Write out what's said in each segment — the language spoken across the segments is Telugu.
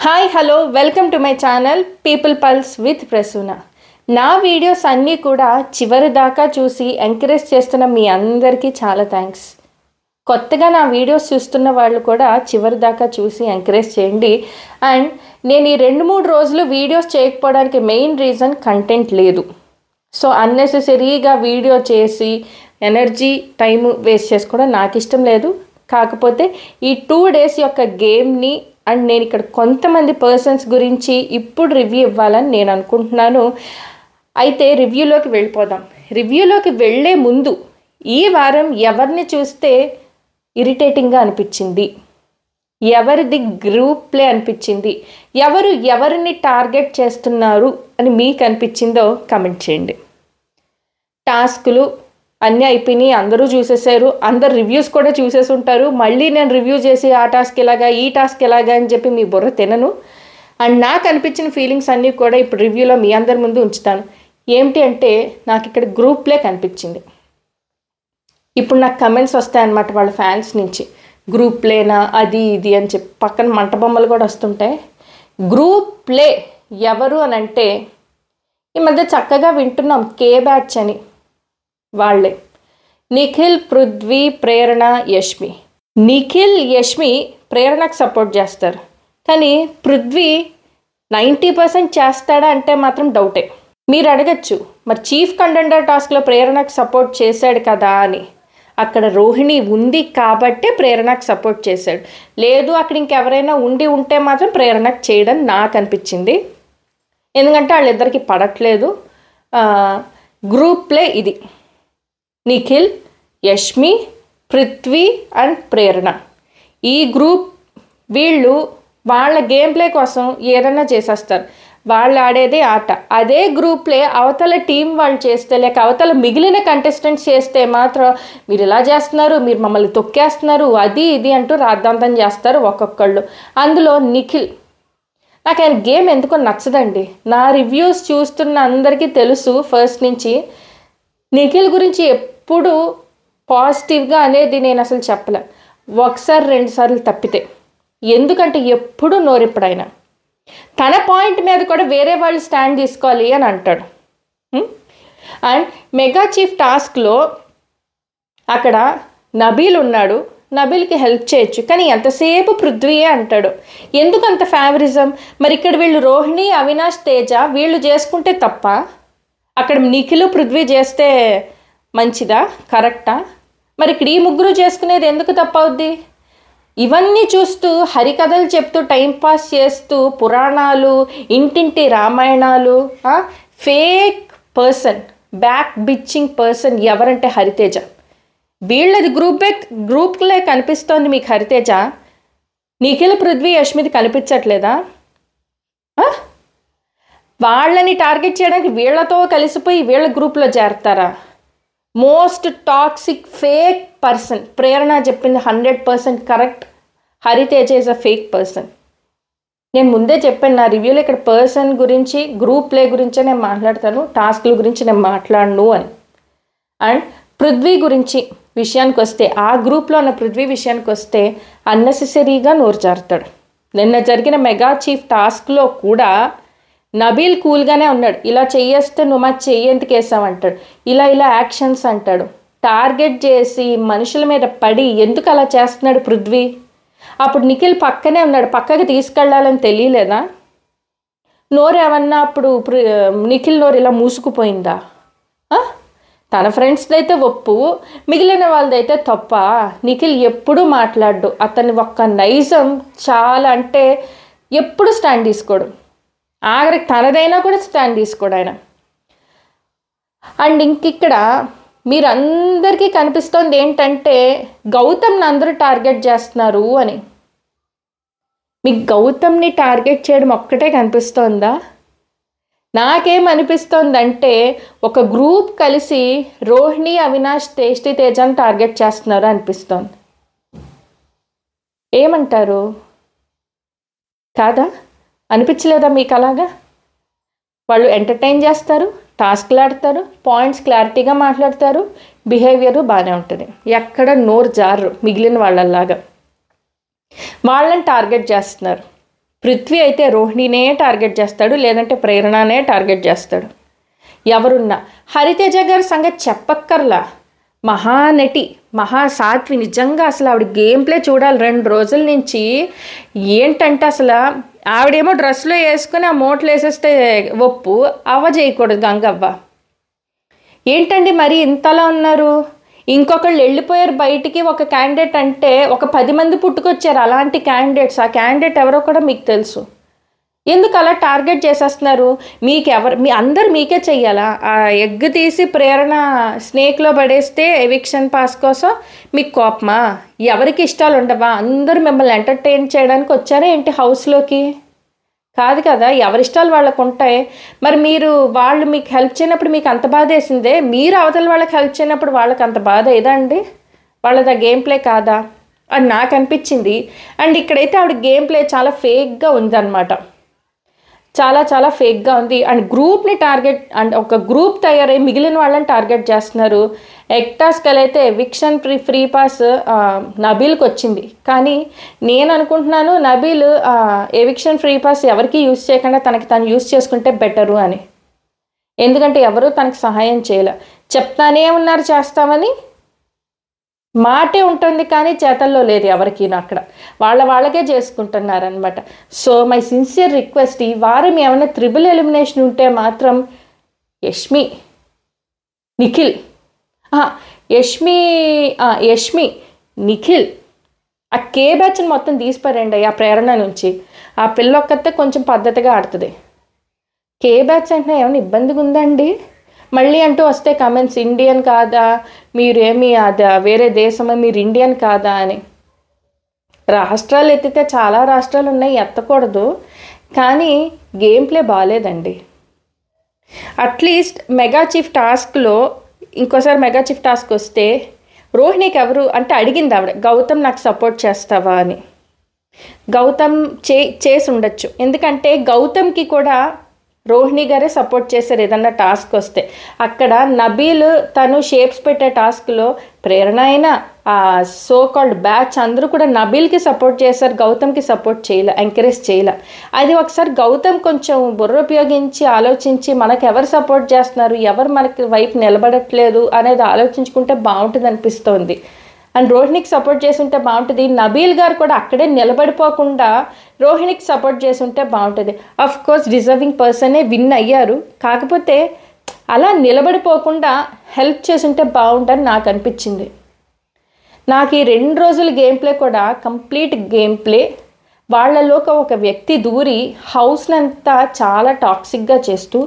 Hi hello welcome to my channel people pulse with Prasuna. నా వీడియోస్ అన్నీ కూడా చివరి దాకా చూసి ఎంకరేజ్ చేస్తున్న మీ అందరికీ చాలా థ్యాంక్స్. కొత్తగా నా వీడియోస్ చూస్తున్న వాళ్ళు కూడా చివరి దాకా చూసి ఎంకరేజ్ చేయండి. అండ్ నేను ఈ 2-3 రోజులు వీడియోస్ చేయకపోవడానికి మెయిన్ రీజన్ కంటెంట్ లేదు. సో అన్నెసెసరీగా వీడియో చేసి ఎనర్జీ టైం వేస్ట్ చేసుకోవడం నాకు ఇష్టం లేదు. కాకపోతే ఈ 2 days యొక్క గేమ్ని అండ్ నేను ఇక్కడ కొంతమంది పర్సన్స్ గురించి ఇప్పుడు రివ్యూ ఇవ్వాలని నేను అనుకుంటున్నాను. అయితే రివ్యూలోకి వెళ్ళిపోదాం. రివ్యూలోకి వెళ్ళే ముందు ఈ వారం ఎవరిని చూస్తే ఇరిటేటింగ్గా అనిపించింది, ఎవరిది గ్రూప్ ప్లే అనిపించింది, ఎవరు ఎవరిని టార్గెట్ చేస్తున్నారు అని మీకు అనిపించిందో కమెంట్ చేయండి. టాస్కులు అన్నీ అయిపోయినాయి, అందరూ చూసేసారు, అందరు రివ్యూస్ కూడా చూసేసి ఉంటారు. మళ్ళీ నేను రివ్యూ చేసి ఆ టాస్క్ ఎలాగా ఈ టాస్క్ ఎలాగా అని చెప్పి మీ బుర్ర తినను. అండ్ నాకు అనిపించిన ఫీలింగ్స్ అన్నీ కూడా ఇప్పుడు రివ్యూలో మీ అందరి ముందు ఉంచుతాను. ఏమిటి అంటే నాకు ఇక్కడ గ్రూప్ ప్లే కనిపించింది. ఇప్పుడు నాకు కమెంట్స్ వస్తాయన్నమాట వాళ్ళ ఫ్యాన్స్ నుంచి, గ్రూప్ ప్లేనా అది ఇది అని చెప్పి పక్కన మంట బొమ్మలు కూడా వస్తుంటాయి. గ్రూప్ ప్లే ఎవరు అని అంటే ఈ మధ్య చక్కగా వింటున్నాం కే బ్యాచ్ అని, వాళ్ళే నిఖిల్, పృథ్వీ, ప్రేరణ, యష్మి. నిఖిల్, యష్మి ప్రేరణకు సపోర్ట్ చేస్తారు, కానీ పృథ్వీ 90% చేస్తాడా అంటే మాత్రం డౌటే. మీరు అడగచ్చు, మరి చీఫ్ కంటెండర్ టాస్క్లో ప్రేరణకు సపోర్ట్ చేశాడు కదా అని. అక్కడ రోహిణి ఉంది కాబట్టే ప్రేరణకు సపోర్ట్ చేశాడు, లేదు అక్కడ ఇంకెవరైనా ఉంటే మాత్రం ప్రేరణకు చేయడం నాకు అనిపించింది. ఎందుకంటే వాళ్ళిద్దరికి పడట్లేదు. గ్రూప్ ప్లే ఇది నిఖిల్, యష్మి, పృథ్వీ అండ్ ప్రేరణ. ఈ గ్రూప్ వీళ్ళు వాళ్ళ గేమ్ ప్లే కోసం ఏదైనా చేసేస్తారు. వాళ్ళు ఆడేదే ఆట. అదే గ్రూప్ ప్లే అవతల టీం వాళ్ళు చేస్తే, లేక అవతల మిగిలిన కంటెస్టెంట్స్ చేస్తే మాత్రం మీరు ఇలా చేస్తున్నారు, మీరు మమ్మల్ని తొక్కేస్తున్నారు, అది ఇది అంటూ రాద్ధాంతం చేస్తారు ఒక్కొక్కళ్ళు. అందులో నిఖిల్, నాకు ఆయన గేమ్ ఎందుకో నచ్చదండి. నా రివ్యూస్ చూస్తున్న అందరికీ తెలుసు ఫస్ట్ నుంచి, నిఖిల్ గురించి ఎప్పుడు పాజిటివ్గా అనేది నేను అసలు చెప్పలే, 1-2 సార్లు తప్పితే. ఎందుకంటే ఎప్పుడు నోరెప్పుడైనా తన పాయింట్ మీద కూడా వేరే వాళ్ళు స్టాండ్ తీసుకోవాలి అని అంటాడు. అండ్ మెగా చీఫ్ టాస్క్లో అక్కడ నబీల్ ఉన్నాడు, నబీల్కి హెల్ప్ చేయొచ్చు, కానీ ఎంతసేపు పృథ్వీయే అంటాడు. ఎందుకు అంత ఫేవరిజం? మరి ఇక్కడ వీళ్ళు రోహిణి, అవినాష్, తేజ వీళ్ళు చేసుకుంటే తప్ప, అక్కడ నిఖిల్, పృథ్వీ చేస్తే మంచిదా, కరెక్టా? మరి ఇక్కడ ఈ ముగ్గురు చేసుకునేది ఎందుకు తప్పవుద్ది? ఇవన్నీ చూస్తూ హరికథలు చెప్తూ టైంపాస్ చేస్తూ పురాణాలు, ఇంటింటి రామాయణాలు, fake person, back bitching person ఎవరంటే హరితేజ. వీళ్ళది గ్రూప్లే కనిపిస్తోంది మీకు హరితేజ. నిఖిల్, పృథ్వీ, యష్మిది కనిపించట్లేదా? వాళ్ళని టార్గెట్ చేయడానికి వీళ్ళతో కలిసిపోయి వీళ్ళ గ్రూప్లో చేరతారా? Most toxic fake person. Prerana చెప్పింది 100% correct. Hariteja is a fake person. నేను ముందే చెప్పాను నా రివ్యూలో, ఇక్కడ పర్సన్ గురించి, గ్రూప్ ప్లే గురించే నేను మాట్లాడతాను, టాస్క్ల గురించి నేను మాట్లాడను అని. అండ్ పృథ్వీ గురించి విషయానికి వస్తే, ఆ గ్రూప్లో ఉన్న పృథ్వీ విషయానికి వస్తే అన్నెసెసరీగా నోరు జారుతాడు. నిన్న జరిగిన మెగా చీఫ్ టాస్క్లో కూడా నబీల్ కూల్గానే ఉన్నాడు. ఇలా చెయ్యేస్తే నువ్వు మా చెయ్యి ఎందుకు వేసావంటాడు, ఇలా యాక్షన్స్ అంటాడు. టార్గెట్ చేసి మనుషుల మీద పడి ఎందుకు అలా చేస్తున్నాడు పృథ్వీ? అప్పుడు నిఖిల్ పక్కనే ఉన్నాడు, పక్కకి తీసుకెళ్ళాలని తెలియలేదా? నోరు ఏమన్నా అప్పుడు నిఖిల్ నోరు ఇలా మూసుకుపోయిందా? తన ఫ్రెండ్స్దైతే ఒప్పు, మిగిలిన వాళ్ళదైతే తప్ప. నిఖిల్ ఎప్పుడూ మాట్లాడు, అతని ఒక్క నైజం చాలా, అంటే ఎప్పుడు స్టాండ్ తీసుకోడు, ఆఖరికి తనదైనా కూడా స్టాండ్ తీసుకోడు ఆయన. అండ్ ఇంకిక్కడ మీరందరికీ కనిపిస్తోంది ఏంటంటే గౌతమ్ని అందరూ టార్గెట్ చేస్తున్నారు అని. మీకు గౌతమ్ని టార్గెట్ చేయడం ఒక్కటే కనిపిస్తోందా? నాకేమనిపిస్తోందంటే ఒక గ్రూప్ కలిసి రోహిణి, అవినాష్, టేస్టీ తేజాన్ని టార్గెట్ చేస్తున్నారు అనిపిస్తోంది. ఏమంటారు? కాదా? అనిపించలేదా మీకు అలాగా? వాళ్ళు ఎంటర్టైన్ చేస్తారు, టాస్క్లు ఆడతారు, పాయింట్స్ క్లారిటీగా మాట్లాడతారు, బిహేవియరు బాగానే ఉంటుంది, ఎక్కడ నోరు జారు మిగిలిన వాళ్ళలాగా. వాళ్ళని టార్గెట్ చేస్తున్నారు. పృథ్వీ అయితే రోహిణినే టార్గెట్ చేస్తాడు, లేదంటే ప్రేరణనే టార్గెట్ చేస్తాడు. ఎవరున్నా హరితేజ గారి సంగతి చెప్పక్కర్లా, మహానటి, మహాసాత్వి. నిజంగా అసలు ఆవిడ గేమ్ ప్లే చూడాలి 2 రోజుల నుంచి. ఏంటంటే అసలు ఆవిడేమో డ్రెస్లో వేసుకుని ఆ మోట్లు వేసేస్తే ఒప్పు, అవ్వ చేయకూడదు గంగవ్వ. ఏంటండి మరి ఇంతలా ఉన్నారు? ఇంకొకళ్ళు వెళ్ళిపోయారు బయటికి ఒక క్యాండిడేట్ అంటే, ఒక 10 మంది పుట్టుకొచ్చారు అలాంటి క్యాండిడేట్స్. ఆ క్యాండిడేట్ ఎవరో కూడా మీకు తెలుసు. ఎందుకు అలా టార్గెట్ చేసేస్తున్నారు? మీ అందరు మీకే చెయ్యాలా? ఆ ఎగ్ తీసి ప్రేరణ స్నేక్లో పడేస్తే ఎవిక్షన్ పాస్ కోసం మీకు కోపమా? ఎవరికి ఇష్టాలు ఉండవా? అందరూ మిమ్మల్ని ఎంటర్టైన్ చేయడానికి వచ్చారా ఏంటి హౌస్లోకి? కాదు కదా, ఎవరిష్టాలు వాళ్ళకు ఉంటాయి. మరి వాళ్ళు మీకు హెల్ప్ చేయనప్పుడు మీకు అంత బాధ వేసిందే, మీరు అవతల వాళ్ళకి హెల్ప్ చేయనప్పుడు వాళ్ళకి అంత బాధ ఏదా అండి? వాళ్ళది ఆ గేమ్ ప్లే కాదా అని నాకు అనిపించింది. అండ్ ఇక్కడైతే ఆవిడ గేమ్ ప్లే చాలా ఫేక్గా ఉందన్నమాట. చాలా చాలా ఫేక్గా ఉంది. అండ్ గ్రూప్ని టార్గెట్, అండ్ ఒక గ్రూప్ తయారై మిగిలిన వాళ్ళని టార్గెట్ చేస్తున్నారు. ఎక్టాస్కల్ అయితే ఎవిక్షన్ ఫ్రీ పాస్ నబీల్కి వచ్చింది. కానీ నేను అనుకుంటున్నాను నబీల్ ఎవిక్షన్ ఫ్రీ పాస్ ఎవరికి యూజ్ చేయకుండా తనకి తను యూజ్ చేసుకుంటే బెటరు అని. ఎందుకంటే ఎవరూ తనకు సహాయం చేయలే. చెప్తానే ఉన్నారు చేస్తామని, మాటే ఉంటుంది కానీ చేతల్లో లేదు ఎవరికి. అక్కడ వాళ్ళకే చేసుకుంటున్నారనమాట. సో మై సిన్సియర్ రిక్వెస్ట్, ఈ వారం ఏమైనా త్రిబుల్ ఎలిమినేషన్ ఉంటే మాత్రం యష్మి, నిఖిల్, యష్మి, నిఖిల్, ఆ కే బ్యాచ్ని మొత్తం తీసిపారండి ఆ ప్రేరణ నుంచి. ఆ పిల్ల ఒక్కతే కొంచెం పద్ధతిగా ఆడుతుంది. కే బ్యాచ్ అంటే ఏమైనా ఇబ్బందిగా ఉందండి? మళ్ళీ అంటూ వస్తే కమెంట్స్, ఇండియన్ కాదా మీరేమి, అదా వేరే దేశమా, మీరు ఇండియన్ కాదా అని. రాష్ట్రాలు ఎత్తితే చాలా రాష్ట్రాలు ఉన్నాయి, ఎత్తకూడదు. కానీ గేమ్ ప్లే బాగాలేదండి. అట్లీస్ట్ మెగా చీఫ్ టాస్క్లో ఇంకోసారి మెగా చీఫ్ టాస్క్ వస్తే రోహిణికి ఎవరు అంటే అడిగింది ఆవిడ, గౌతమ్ నాకు సపోర్ట్ చేస్తావా అని. గౌతమ్ చేసి ఉండొచ్చు, ఎందుకంటే గౌతమ్కి కూడా రోహిణి గారే సపోర్ట్ చేశారు ఏదన్నా టాస్క్ వస్తే. అక్కడ నబీల్ తను షేప్స్ పెట్టే టాస్క్లో ప్రేరణ అయినా ఆ సో కాల్డ్ బ్యాచ్ అందరూ కూడా నబీల్కి సపోర్ట్ చేశారు, గౌతమ్కి సపోర్ట్ చేయలే, ఎంకరేజ్ చేయలే. అది ఒకసారి గౌతమ్ కొంచెం బుర్ర ఉపయోగించి ఆలోచించి మనకు ఎవరు సపోర్ట్ చేస్తున్నారు, ఎవరు మనకి వైపు నిలబడట్లేదు అనేది ఆలోచించుకుంటే బాగుంటుంది అనిపిస్తోంది. అండ్ రోహిణికి సపోర్ట్ చేసి ఉంటే బాగుంటుంది. నబీల్ గారు కూడా అక్కడే నిలబడిపోకుండా రోహిణికి సపోర్ట్ చేసి ఉంటే బాగుంటుంది. అఫ్ కోర్స్ డిజర్వింగ్ పర్సనే విన్ అయ్యారు, కాకపోతే అలా నిలబడిపోకుండా హెల్ప్ చేసి ఉంటే బాగుంటుందని నాకు అనిపించింది. నాకు ఈ 2 రోజుల గేమ్ ప్లే కూడా కంప్లీట్ గేమ్ ప్లే. వాళ్ళలోకి ఒక వ్యక్తి దూరి హౌస్నంతా చాలా టాక్సిక్గా చేస్తూ,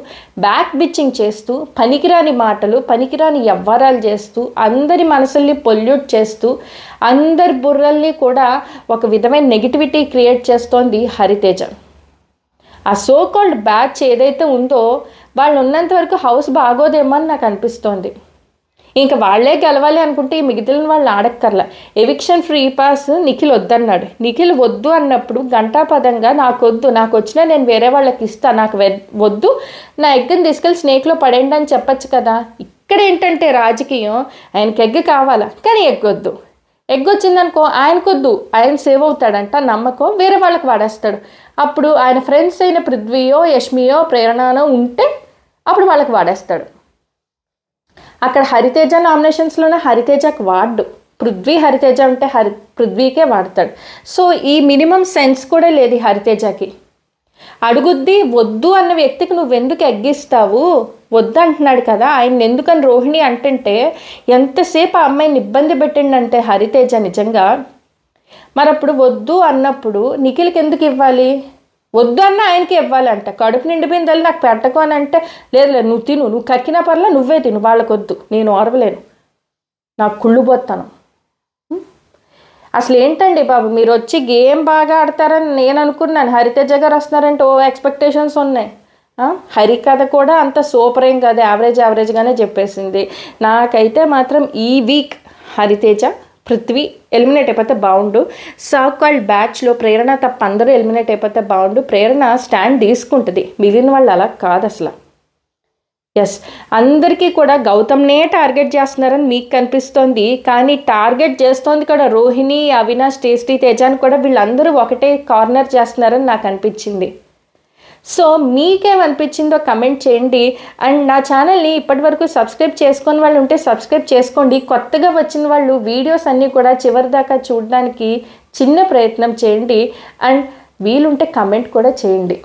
బ్యాక్ బిచ్చింగ్ చేస్తూ, పనికిరాని మాటలు, పనికిరాని వ్యవహారాలు చేస్తూ, అందరి మనసుల్ని పొల్యూట్ చేస్తూ, అందరి బుర్రల్ని కూడా ఒక విధమైన నెగిటివిటీ క్రియేట్ చేస్తోంది హరితేజ. ఆ సో కాల్డ్ బ్యాచ్ ఏదైతే ఉందో వాళ్ళు ఉన్నంత వరకు హౌస్ బాగోదేమో అని నాకు అనిపిస్తోంది. ఇంకా వాళ్ళే గెలవాలి అనుకుంటే ఈ మిగిలిన వాళ్ళు ఆడక్కర్లా. ఎవిక్షన్ ఫ్రీ పాస్ నిఖిల్ వద్దన్నాడు. నిఖిల్ వద్దు అన్నప్పుడు గంటాపదంగా నాకు వద్దు, నాకు వచ్చినా నేను వేరే వాళ్ళకి ఇస్తాను, నాకు వద్దు, నా ఎగ్ని తీసుకెళ్ళి స్నేక్లో పడేయండి అని చెప్పచ్చు కదా. ఇక్కడ ఏంటంటే రాజకీయం, ఆయనకి ఎగ్ కావాలా కానీ ఎగ్గొద్దు. ఎగ్ వచ్చిందనుకో ఆయనకొద్దు, ఆయన సేవ్ అవుతాడంట నమ్మకం, వేరే వాళ్ళకి వాడేస్తాడు. అప్పుడు ఆయన ఫ్రెండ్స్ అయిన పృథ్వీయో, యష్మియో, ప్రేరణనో ఉంటే అప్పుడు వాళ్ళకి వాడేస్తాడు. అక్కడ హరితేజ నామినేషన్స్లోనే హరితేజకి వాడు, పృథ్వీ హరితేజ ఉంటే పృథ్వీకే వాడతాడు. సో ఈ మినిమం సెన్స్ కూడా లేదు హరితేజకి. అడుగుద్ది వద్దు అన్న వ్యక్తికి నువ్వెందుకు ఎగ్గిస్తావు, వద్దు అంటున్నాడు కదా ఆయన, ఎందుకని రోహిణి అంటుంటే ఎంతసేపు ఆ అమ్మాయిని ఇబ్బంది పెట్టిండంటే హరితేజ నిజంగా. మరి అప్పుడు వద్దు అన్నప్పుడు నిఖిల్కి ఎందుకు ఇవ్వాలి? వద్దు అన్న ఆయనకి ఇవ్వాలంట. కడుపు నిండిపోయింది నాకు పెట్టకు అని అంటే, లేదు నువ్వు తిను, నువ్వు కక్కినా పర్లా నువ్వే తిను, వాళ్ళకి వద్దు, నేను ఓరవలేను, నాకు కుళ్ళుపోతాను. అసలు ఏంటండి బాబు, మీరు వచ్చి గేమ్ బాగా ఆడతారని నేను అనుకున్నాను. హరితేజ గారు వస్తున్నారంటే ఎక్స్పెక్టేషన్స్ ఉన్నాయి. హరికథ కూడా అంత సూపర్ ఏం కాదు, యావరేజ్గానే చెప్పేసింది. నాకైతే మాత్రం ఈ వీక్ హరితేజ, పృథ్వీ ఎలిమినేట్ అయిపోతే బాగుండు. సో కాల్డ్ బ్యాచ్లో ప్రేరణ తప్ప అందరూ ఎలిమినేట్ అయిపోతే బాగుండు. ప్రేరణ స్టాండ్ తీసుకుంటుంది, మిగిలిన వాళ్ళు అలా కాదు. అసలు ఎస్, అందరికీ కూడా గౌతమ్నే టార్గెట్ చేస్తున్నారని మీకు కనిపిస్తోంది, కానీ టార్గెట్ చేస్తోంది కూడా రోహిణి, అవినాష్, టేస్టీ తేజాని కూడా వీళ్ళందరూ ఒకటే కార్నర్ చేస్తున్నారని నాకు అనిపించింది. సో మీకేమనిపించిందో కమెంట్ చేయండి. అండ్ నా ఛానల్ని ఇప్పటివరకు సబ్స్క్రైబ్ చేసుకొని వాళ్ళు ఉంటే సబ్స్క్రైబ్ చేసుకోండి. కొత్తగా వచ్చిన వాళ్ళు వీడియోస్ అన్నీ కూడా చివరి దాకా చూడడానికి చిన్న ప్రయత్నం చేయండి. అండ్ వీలుంటే కమెంట్ కూడా చేయండి.